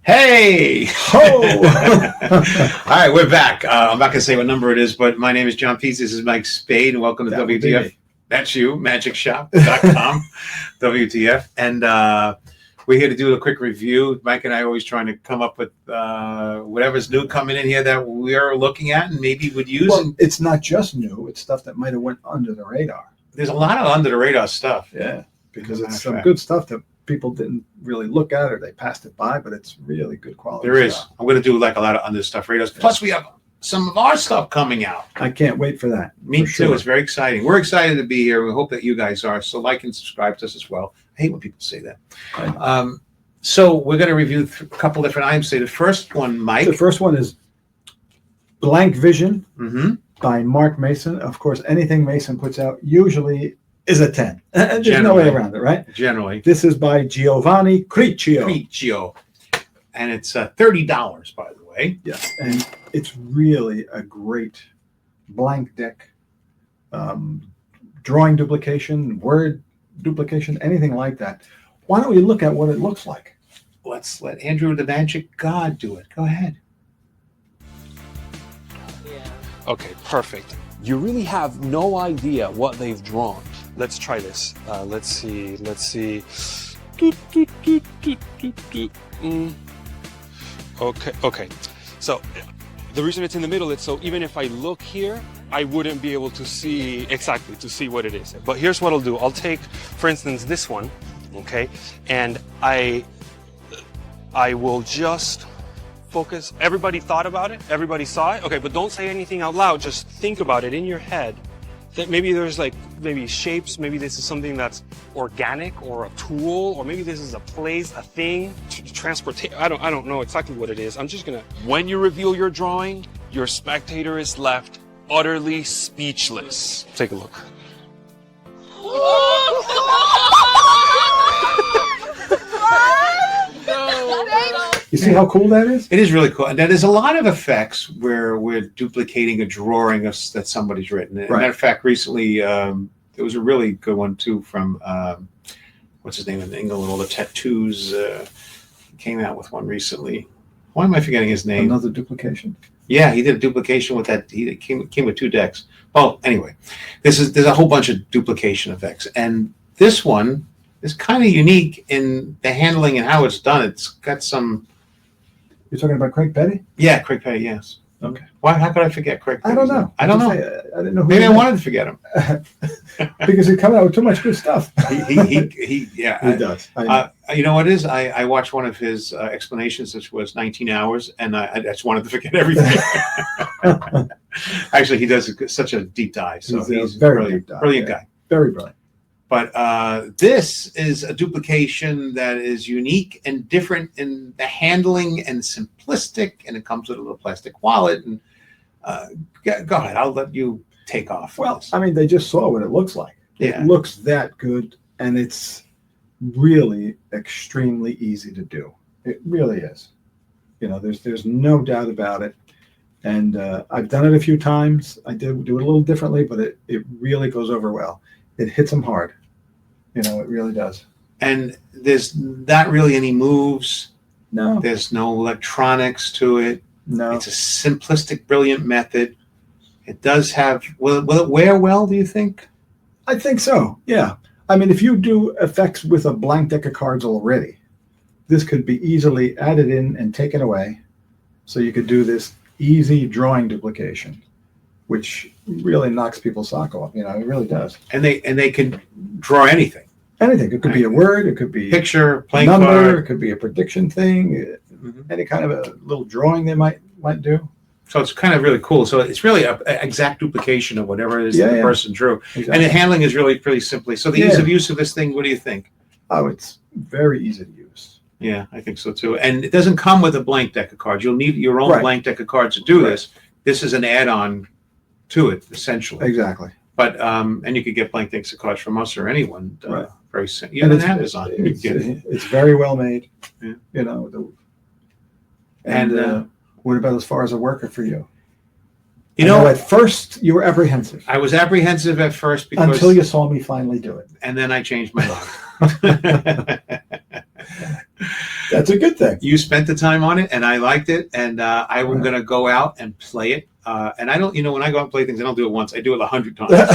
Hey! Ho! All right, we're back. I'm not going to say what number it is, but my name is John Pizzi. This is Mike Spade, and welcome to WTF. That's you, MagicShop.com, WTF. And we're here to do a quick review. Mike and I are always trying to come up with whatever's new coming in here that we are looking at and maybe would use. Well, it's not just new. It's stuff that might have went under the radar. There's a lot of under-the-radar stuff. Yeah, because it's some good stuff that people didn't really look at or they passed it by, but it's really good quality. There is. I'm going to do like a lot of under stuff radars. Plus, we have some of our stuff coming out. I can't wait for that. Me too. It's very exciting. We're excited to be here. We hope that you guys are. So like and subscribe to us as well. I hate when people say that. So we're going to review a couple different items. Say the first one, Mike. The first one is Blank Vision by Mark Mason. Of course, anything Mason puts out usually is a 10. There's no way around it, right? Generally. This is by Giovanni Cricchio. And it's $30, by the way. Yes, and it's really a great blank deck. Drawing duplication, word duplication, anything like that. Why don't we look at what it looks like? Let's let Andrew the Magic God do it. Go ahead. Yeah. Okay, perfect. You really have no idea what they've drawn. Let's try this. Let's see. Okay. So the reason it's in the middle is so even if I look here, I wouldn't be able to see what it is. But here's what I'll do. I'll take, for instance, this one, okay? And I will just focus. Everybody thought about it? Everybody saw it? Okay, but don't say anything out loud. Just think about it in your head. That maybe there's maybe shapes, maybe this is something that's organic or a tool, or maybe this is a place, a thing, transportation. I don't know exactly what it is. I'm just gonna. When you reveal your drawing, your spectator is left utterly speechless. Take a look. You see how cool that is? It is really cool. And there's a lot of effects where we're duplicating a drawing that somebody's written. As a matter of fact, recently there was a really good one too from what's his name in England, all the tattoos. Came out with one recently. Why am I forgetting his name? Another duplication. Yeah, he did a duplication with that. He came with 2 decks. Well, anyway, there's a whole bunch of duplication effects, and this one is kind of unique in the handling and how it's done. It's got some. You're talking about Craig Petty? Yeah, Craig Petty. Yes. Okay. Why? How could I forget Craig Petty? I don't know. I don't know. I didn't know. Maybe I wanted to forget him because he's coming out with too much good stuff. He does. You know what it is? I watched one of his explanations, which was 19 hours, and I just wanted to forget everything. Actually, he does such a deep dive. So he's very brilliant guy. Very brilliant. But this is a duplication that is unique and different in the handling and simplistic, and it comes with a little plastic wallet. And go ahead, I'll let you take off. Well, I mean, they just saw what it looks like. Yeah. It looks that good, and it's really extremely easy to do. It really is. You know, there's no doubt about it. And I've done it a few times. I do it a little differently, but it really goes over well. It hits them hard. You know, it really does. And there's not really any moves. No. There's no electronics to it. No. It's a simplistic, brilliant method. It does have, will it wear well, do you think? I think so, yeah. I mean, if you do effects with a blank deck of cards already, this could be easily added in and taken away. So you could do this easy drawing duplication, which really knocks people's sock off. You know, it really does. And they can draw anything. Anything. It could be a word. It could be picture, playing number. card. It could be a prediction thing. Any kind of a little drawing they might do. So it's kind of really cool. So it's really an exact duplication of whatever it is that the person drew. Exactly. And the handling is really pretty simply. So the ease of use of this thing, what do you think? Oh, it's very easy to use. Yeah, I think so too. And it doesn't come with a blank deck of cards. You'll need your own blank deck of cards to do this. This is an add-on to it, essentially. Exactly. But and you could get blank decks of cards from us or anyone. Very simple. Even on Amazon. It's very well made. Yeah. You know. And what about as far as a worker for you? You know, at first you were apprehensive. I was apprehensive at first because until you saw me finally do it, and then I changed my mind. That's a good thing. You spent the time on it, and I liked it, and I'm going to go out and play it. And I don't, when I go out and play things, I don't do it once. I do it 100 times.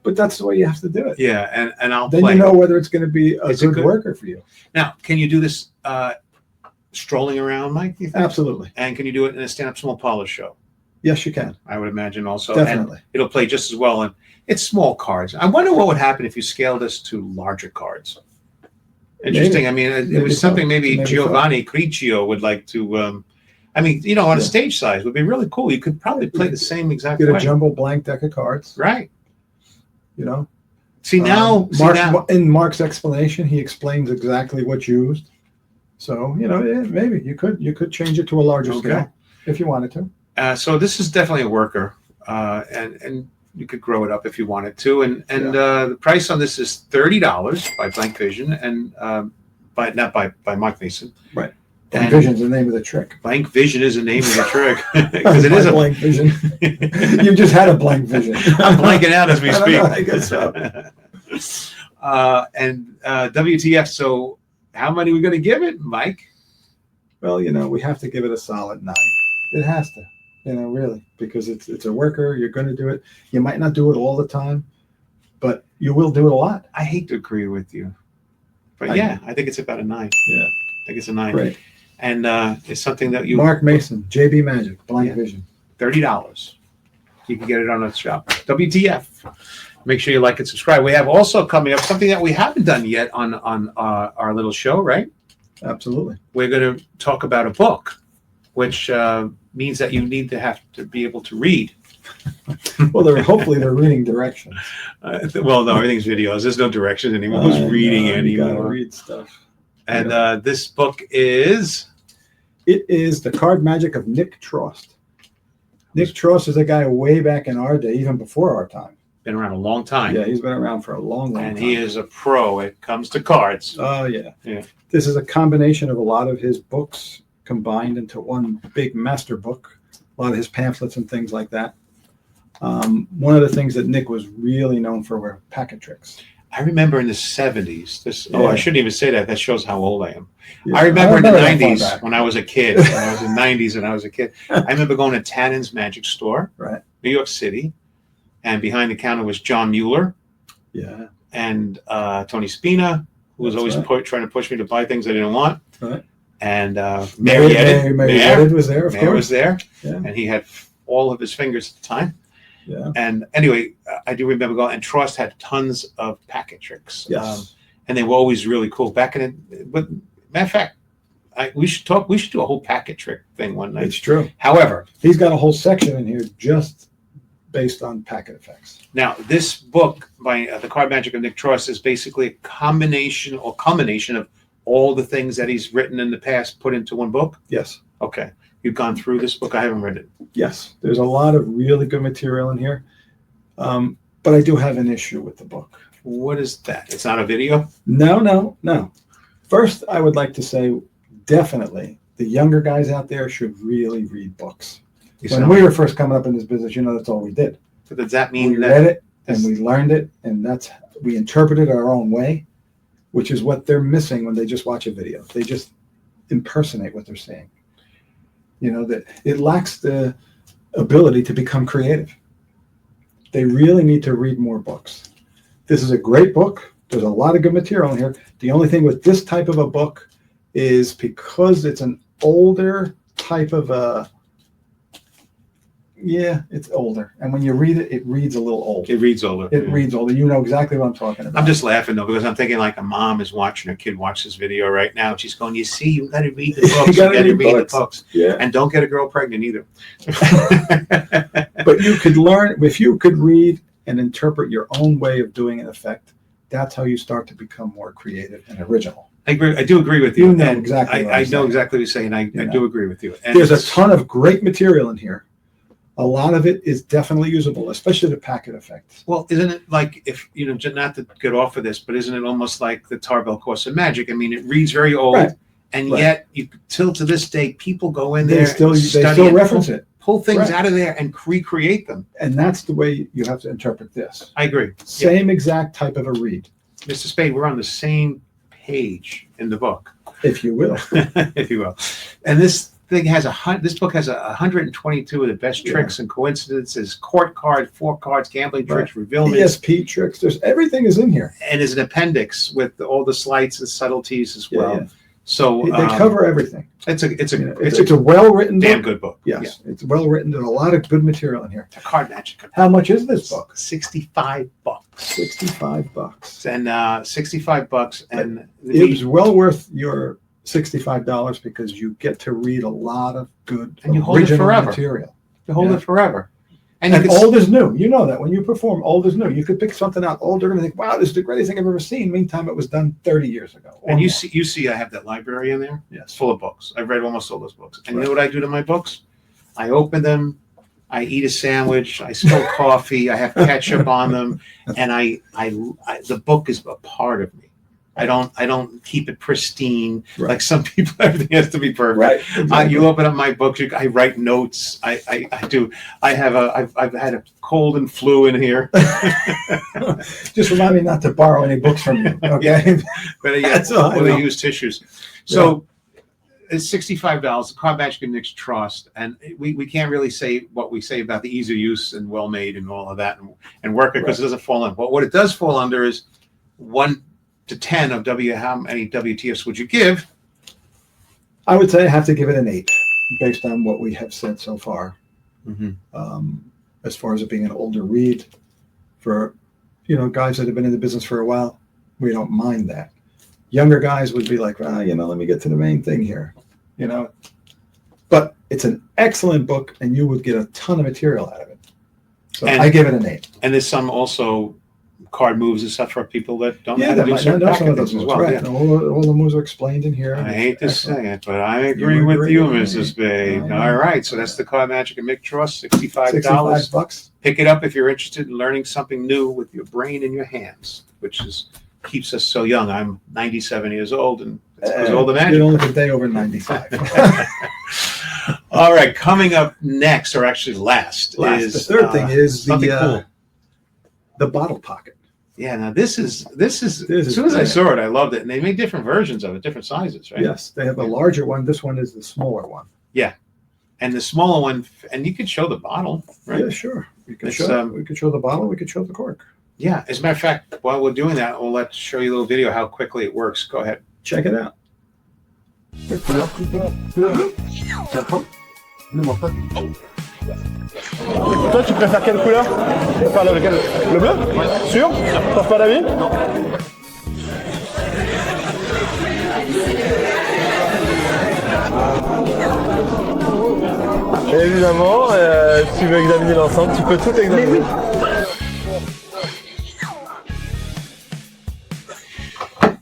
But that's the way you have to do it. Yeah, and I'll then play. You know whether it's going to be a good worker for you. Now, can you do this strolling around, Mike? You think? Absolutely. And can you do it in a stand-up small parlor show? Yes, you can. I would imagine also. Definitely. And it'll play just as well. And it's small cards. I wonder what would happen if you scaled this to larger cards. Interesting. Maybe. I mean, it was something maybe Giovanni Cricchio would like to. On a stage size would be really cool. You could probably play the same exact way. Get a jumbo blank deck of cards. Right. See now, in Mark's explanation, he explains exactly what's used. So maybe you could change it to a larger scale if you wanted to. So this is definitely a worker, and you could grow it up if you wanted to. And the price on this is $30 by Blank Vision and not by Mark Mason. Right. Blank Vision is the name of the trick. Blank Vision is the name of the trick because it is a blank vision. You just had a blank vision. I'm blanking out as we speak. I guess so. WTF. So how many are we going to give it, Mike? Well, we have to give it a solid 9. It has to. Really, because it's a worker. You're going to do it. You might not do it all the time, but you will do it a lot. I hate to agree with you, but I think it's about a 9. Yeah, I think it's a 9. Great. And it's something that you Mark Mason, JB Magic, Blank Vision, $30. You can get it on the shop. WTF. Make sure you like and subscribe. We have also coming up something that we haven't done yet on our little show, right? Absolutely. We're going to talk about a book, which means that you need to have to be able to read. Well, hopefully they're reading directions. Well, no, everything's videos. There's no directions anymore. Who's reading anymore? You gotta read stuff. And this book is? It is The Card Magic of Nick Trost. Nick Trost is a guy way back in our day, even before our time. Been around a long time. Yeah, he's been around for a long time. And he is a pro when it comes to cards. Oh, yeah. This is a combination of a lot of his books combined into one big master book, a lot of his pamphlets and things like that. One of the things that Nick was really known for were packet tricks. I remember in the 70s, I shouldn't even say that. That shows how old I am. Yeah. I remember in the 90s when I was a kid. When I was in the 90s and I was a kid. I remember going to Tannen's Magic Store, right, New York City, and behind the counter was John Mueller. Yeah. And Tony Spina, who was always trying to push me to buy things I didn't want. Right. And Mary Edit was there, of course. Was there. Yeah. And he had all of his fingers at the time. Yeah. And anyway, I do remember going, and Trost had tons of packet tricks. Yes. And they were always really cool. Back in it, but matter of fact, we should do a whole packet trick thing one night. It's true. However, he's got a whole section in here just based on packet effects. Now, this book by The Card Magic of Nick Trost is basically a combination or culmination of all the things that he's written in the past put into one book? Yes. Okay. You've gone through this book? I haven't read it. Yes. There's a lot of really good material in here. But I do have an issue with the book. What is that? It's not a video? No. First, I would like to say definitely the younger guys out there should really read books. When we were first coming up in this business, that's all we did. But does that mean we read it and we learned it, and we interpreted our own way, which is what they're missing when they just watch a video. They just impersonate what they're saying. That it lacks the ability to become creative. They really need to read more books. This is a great book. There's a lot of good material in here. The only thing with this type of a book is because it's an older type of a... Yeah, it's older. And when you read it, it reads a little old. It reads older. It reads older. You know exactly what I'm talking about. I'm just laughing, though, because I'm thinking like a mom is watching her kid watch this video right now. And she's going, you see, you got to read the books. You got to read the books. Yeah. And don't get a girl pregnant either. But you could learn, if you could read and interpret your own way of doing an effect, that's how you start to become more creative and original. I agree. I do agree with you. You know exactly I know exactly what you're saying. I do agree with you. And there's a ton of great material in here. A lot of it is definitely usable, especially the packet effects. Well, isn't it like if, not to get off of this, but isn't it almost like the Tarbell Course of Magic? I mean, it reads very old, and yet till to this day, people go in there, they still reference it, pull things out of there and recreate them. And that's the way you have to interpret this. I agree. Same exact type of a read. Mr. Spade, we're on the same page in the book. if you will. If you will. And this thing has this book has 122 of the best tricks and coincidences, court card, 4 cards, gambling tricks, revealments, ESP tricks. There's everything is in here, and there's an appendix with all the sleights and subtleties as well. Yeah. So they cover everything. It's a well written, damn good book. Yes, it's well written. There's a lot of good material in here. A card magic. How much is this book? $65. $65. And $65, and it was well worth your $65 because you get to read a lot of good and you hold it forever. material. You hold it forever. And old is new. You know that when you perform, old is new. You could pick something out old. They're going to think, "Wow, this is the greatest thing I've ever seen." Meantime, it was done 30 years ago. And you see, I have that library in there. Yes, it's full of books. I've read almost all those books. And you know what I do to my books? I open them. I eat a sandwich. I spill coffee. I have ketchup on them, and the book is a part of me. I don't keep it pristine like some people. Everything has to be perfect. Right. Exactly. You open up my books. I write notes. I do. I've had a cold and flu in here. Just remind me not to borrow any books from you. Okay. But that's all. Or they use tissues. So it's $65. The card magic and mixed Trost, and we can't really say what we say about the ease of use and well made and all of that and work it because it doesn't fall in. But what it does fall under is 1 to 10 of how many WTFs would you give? I would say I have to give it an 8 based on what we have said so far. As far as it being an older read for, guys that have been in the business for a while, we don't mind that. Younger guys would be like, let me get to the main thing here, But it's an excellent book and you would get a ton of material out of it. So I give it an 8. And there's some also card moves and stuff for people that don't know how to do certain things as well. Right. Yeah. All the moves are explained in here. I hate to say it, but I agree with you, Mrs. Spade. All right, so that's the card magic and Mick Trost, $65. Pick it up if you're interested in learning something new with your brain in your hands, which keeps us so young. I'm 97 years old, and it's because of all the magic. You don't look a day over 95. All right, coming up next, or actually last is the third thing is something cool. The bottle pocket. Yeah, now this is as soon as I saw it, I loved it. And they made different versions of it, different sizes, right? Yes, they have a larger one. This one is the smaller one. Yeah. And the smaller one, and you could show the bottle, right? Yeah, sure. We could show the bottle, we could show the cork. Yeah. As a matter of fact, while we're doing that, we'll show you a little video how quickly it works. Go ahead. Check it out. Toi, tu préfères quelle couleur? Enfin, lequel? Le bleu? Sûr? Change pas d'avis? Et évidemment, si tu veux examiner l'ensemble, tu peux tout examiner.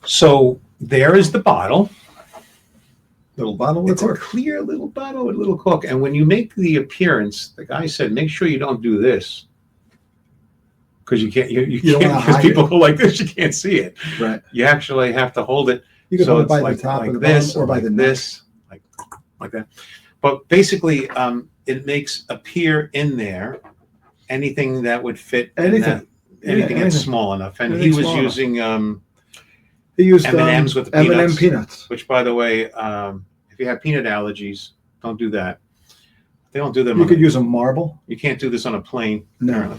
So there is the bottle. Little bottle with it's a clear little bottle with a little cork. And when you make the appearance, the guy said, make sure you don't do this. Because you can't, you can't, because people go like this, you can't see it. Right. You actually have to hold it. You can hold it by like, the top like of the this, bottom or by the this, like that. But basically, it makes appear in there anything that would fit anything that's small enough. And he was using he used M&Ms with the peanuts, M&M peanuts. Which, by the way, if you have peanut allergies, don't do that. They don't do them. You could use a marble. You can't do this on a plane. No.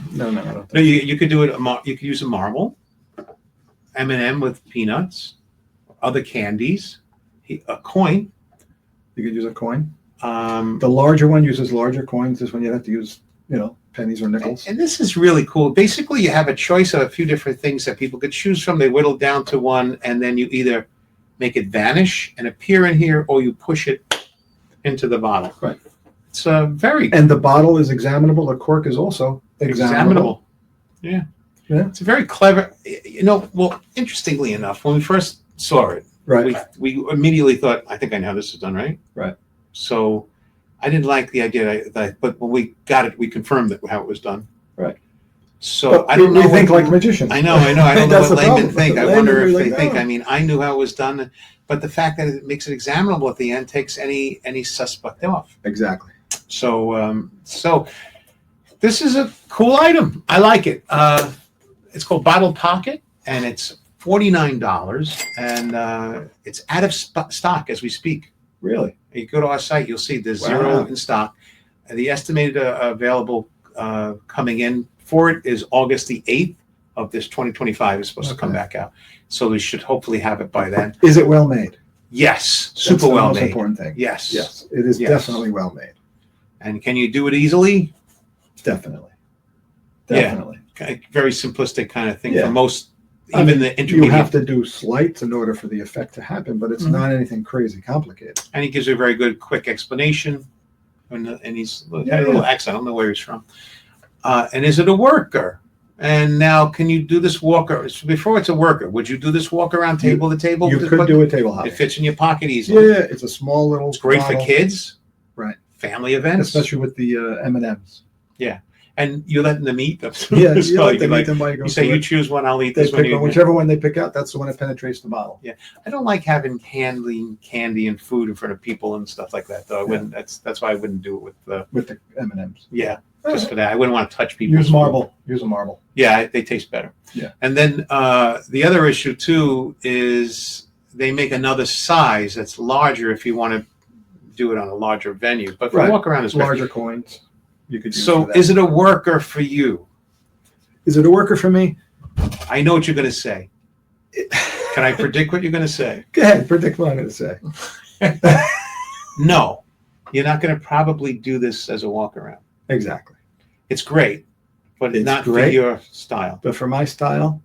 You could do it. You could use a marble, M&M with peanuts, other candies, a coin. You could use a coin. The larger one uses larger coins. This one you have to use, pennies or nickels. And this is really cool. Basically, you have a choice of a few different things that people could choose from. They whittle down to one, and then you either make it vanish and appear in here, or you push it into the bottle. Right. It's very. And the bottle is examinable. The cork is also examinable. Yeah. It's very clever. Well, interestingly enough, when we first saw it, right, we immediately thought, I think I know how this is done, right? Right. So I didn't like the idea, but when we got it, we confirmed how it was done. Right. So but I don't know. We think like magicians. I know. I don't know what laymen think. I wonder if they think. Oh. I mean, I knew how it was done, but the fact that it makes it examinable at the end takes any suspect off. Exactly. So this is a cool item. I like it. It's called Bottle Pocket, and it's $49, and it's out of stock as we speak. Really? You go to our site, you'll see there's Wow. 0 in stock. And the estimated available coming in for it is August the 8th of this 2025 is supposed to come Okay. back out. So we should hopefully have it by then. Is it well made? Yes, That's super the well most made. important thing. Yes. Yes, it is Yes. definitely well made. And can you do it easily? Definitely. Yeah. Definitely. Very simplistic kind of thing Yeah. for most, I even mean, the You intermediate. have to do slights in order for the effect to happen, but it's Mhm. not anything crazy complicated. And he gives a very good, quick explanation. And he's had a little accent. I don't know where he's from. And is it a worker? And now, can you do this walker? Before it's a worker, would you do this walk around table to table? You could do a table hopper. It fits in your pocket easily. Yeah, it's a small little. It's great for bottle, kids. Right. Family events. especially with the M&Ms. And you're letting them eat them. Yeah, So you like you them, like- eat them while you go You say through you it. choose one, I'll eat They this one. pick one, whichever one they pick out, that's the one that penetrates the bottle. I don't like having candy and food in front of people and stuff like that, though. I wouldn't. That's why I wouldn't do it with the. With the M&Ms. Just for that. I wouldn't want to touch people. Use marble. Use a marble. Yeah, they taste better. Yeah. And then the other issue too is they make another size that's larger if you want to do it on a larger venue. But for Right. walk around is great. Larger coins. You could use So for that. is it a worker for you? Is it a worker for me? I know what you're going to say. Can I predict what you're going to say? Go ahead. Predict what I'm going to say. No, you're not going to probably do this as a walk around. Exactly. It's great, but it's It's not for great. your style. But for my style,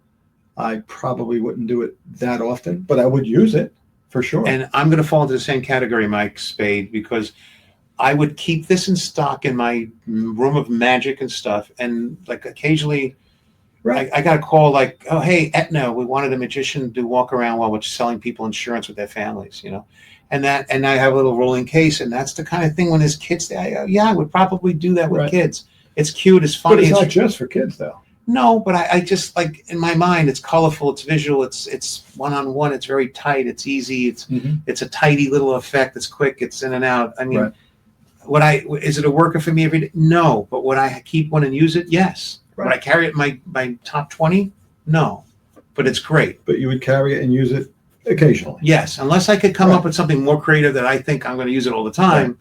I probably wouldn't do it that often, but I would use it for sure. And I'm going to fall into the same category, Mike Spade, because I would keep this in stock in my room of magic and stuff. And like occasionally, Right. I got a call like, oh, hey, Aetna, we wanted a magician to walk around while we're selling people insurance with their families, And I have a little rolling case. And that's the kind of thing when there's kids there. I would probably do that with Right. kids. It's cute. It's But funny. it's not just for kids, though. No, but I just like in my mind, it's colorful, it's visual, it's one-on-one, it's very tight, it's easy, it's a tidy little effect, it's quick, it's in and out. I mean, Right. is it a worker for me every day? No, but would I keep one and use it? Yes. Right. Would I carry it in my top 20? No, but it's great. But you would carry it and use it occasionally. Yes, unless I could come Right. up with something more creative that I think I'm going to use it all the time.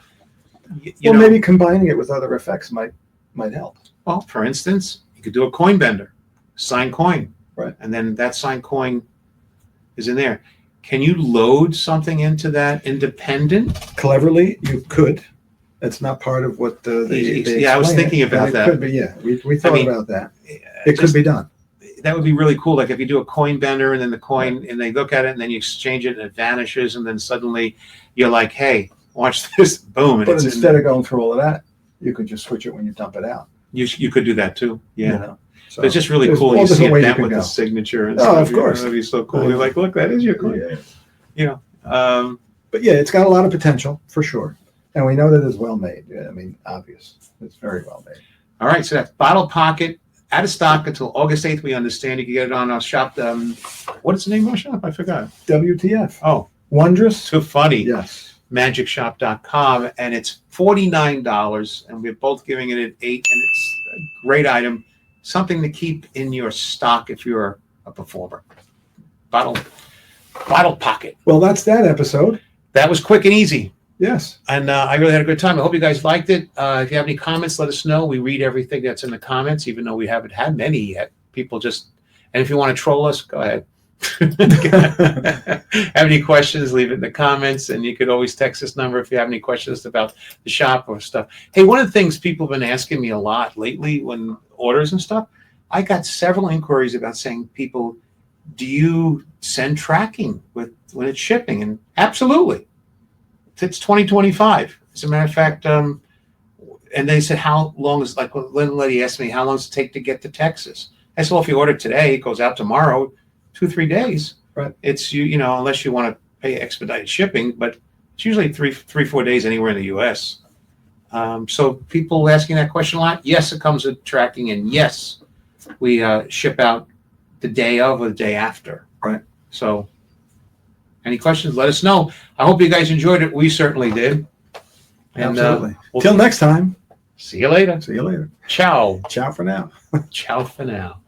Well, maybe combining it with other effects might help. Well, for instance, you could do a coin bender, signed coin. Right. And then that signed coin is in there. Can you load something into that independent? Cleverly, you could. That's not part of what they Yeah, I was explain thinking it, about but that. It could be, yeah. We thought mean, about that. It could Just- be done. That would be really cool. Like if you do a coin bender and then the coin, and they look at it and then you exchange it and it vanishes, and then suddenly you're like, hey, watch this, boom. And But it's instead of going through all of that, you could just switch it when you dump it out. you could do that too. Yeah. You know? So But it's just really there's cool. all You see different it ways bent you with could the go. signature and Oh, stuff. of course. That'd be so cool. You're like, look, that is your coin. Yeah. Um, But yeah, it's got a lot of potential for sure. And we know that it's well made. Yeah, I mean, obvious. It's very well made. All right, so that's Bottle Pocket, out of stock until August 8th, we understand. You can get it on our shop. What is the name of our shop? I forgot. WTF. Oh, Wondrous? too funny. Yes. MagicShop.com, and it's $49, and we're both giving it an 8, and it's a great item, something to keep in your stock if you're a performer. Bottle Pocket. Well, that's that episode. That was quick and easy. Yes. And I really had a good time. I hope you guys liked it. If you have any comments, let us know. We read everything that's in the comments, even though we haven't had many yet. People just, and if you want to troll us, go ahead. Have any questions, leave it in the comments. And you could always text this number if you have any questions about the shop or stuff. Hey, one of the things people have been asking me a lot lately when orders and stuff, I got several inquiries about saying, people, do you send tracking when it's shipping? And absolutely. It's 2025. As a matter of fact, and they said, how long is, like, one lady asked me, how long does it take to get to Texas? I said, well, if you order today, it goes out tomorrow, 2-3 days. Right. It's, you know, unless you want to pay expedited shipping, but it's usually 3-4 days anywhere in the U.S. So people asking that question a lot. Yes, it comes with tracking, and yes, we ship out the day of or the day after. Right. So any questions, let us know. I hope you guys enjoyed it. We certainly did. And Absolutely. we'll Till next time. see you later. See you later. Ciao. Ciao for now. Ciao for now.